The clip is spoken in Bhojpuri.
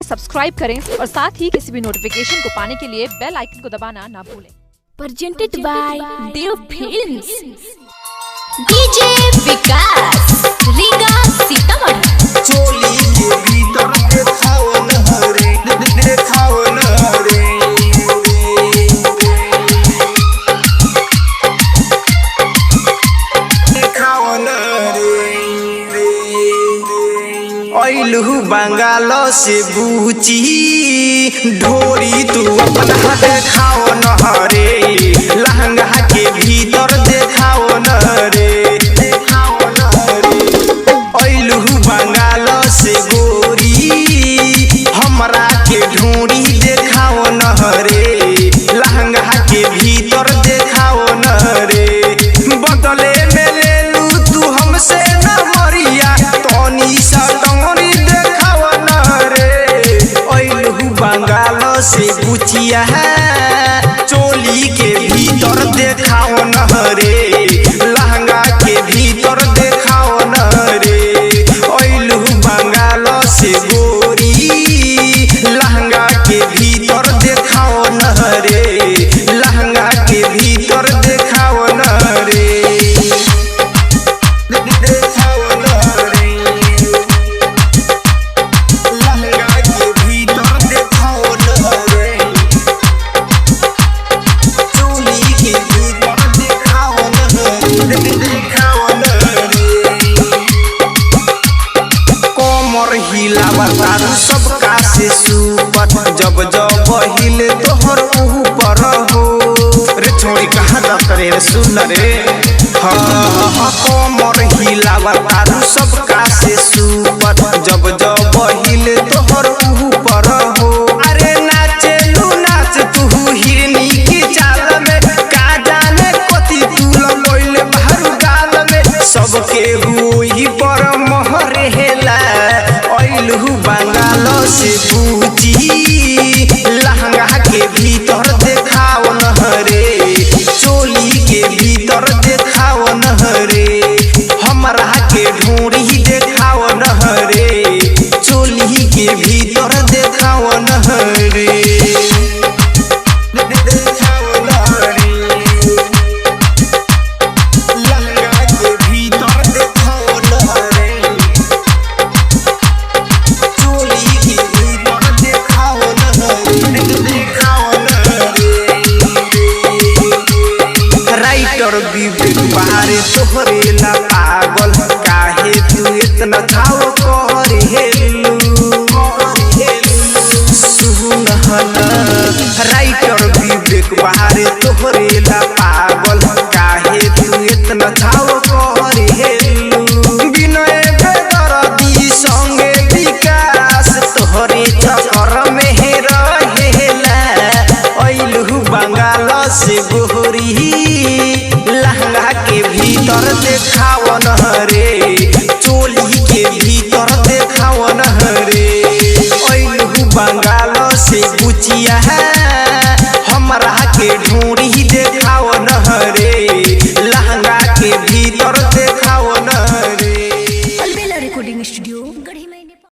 सब्सक्राइब करें और साथ ही किसी भी नोटिफिकेशन को पाने के लिए बेल आइकन को दबाना ना भूलें। Presented by Dev films. DJ Vikas Riga Sitamarhi. चोली के भीतर देखावन हरे देखावन हरे देखावन हरे ओइलहु बंगाल से बूची ढोरी तू अपना देखावन हरे लहंगा के भीतर देखावन हरे बंगाल से गोरी हमरा के ढूंढी देखाओ नहरे लहंगा के भीतर देखाओ नहरे बदले में ले लू तू हमसे न मरिया तोनी सा डोरी देखाओ नहरे ओइलहु बंगाल से बुचिया चोली के भीतर देखाओ नहरे लहंगा के भीतर देखाओ नहरे से गोरी लहंगा के भीतर देखाओ नहरे लहंगा के भीतर देखाओ नहरे देखाओ नहरे लहंगा के भीतर देखाओ नहरे चोली के भीतर देखाओ नहरे देखाओ हिलावतारू सबका से सुपर जब जब हिले तोहर ऊपर हो रे छोड़ी कहाँ जात रे सुन रे हाँ कमर हिलावतारू सबका से सुपर जब जब हिले तोहर ऊपर हो अरे नाचे लू नाच तू हिरनी की चाल में का जाने कथी तू लगोइले बाहर गाल में सबके हुई पर मोहरे हेला ओइलहु बंगाल से बूची लहंगा के भीतर देखाओ नहरे चोली के भीतर देखाओ नहरे हमरा के ढूंढी देखाओ नहरे चोली के भीतर देखाओ नहरे देखाओ नहरे लहंगा के भीतर देखाओ नहरे बाहरे तोहरे ला पागल काहे तू इतना खाओ कर हेलू सुन राइटर विवेक बाहरे तोहरे ला पागल काहे तू इतना खाओ कर हेलू विनय बेदर्दी संगे विकास तोहरे चक्कर में रहेला ओइलहु बंगाल से गोरी लहंगा के भीतर देखाओ नहरे चोली के भीतर देखाओ नहरे ओइलहु बंगाल से बुचिया है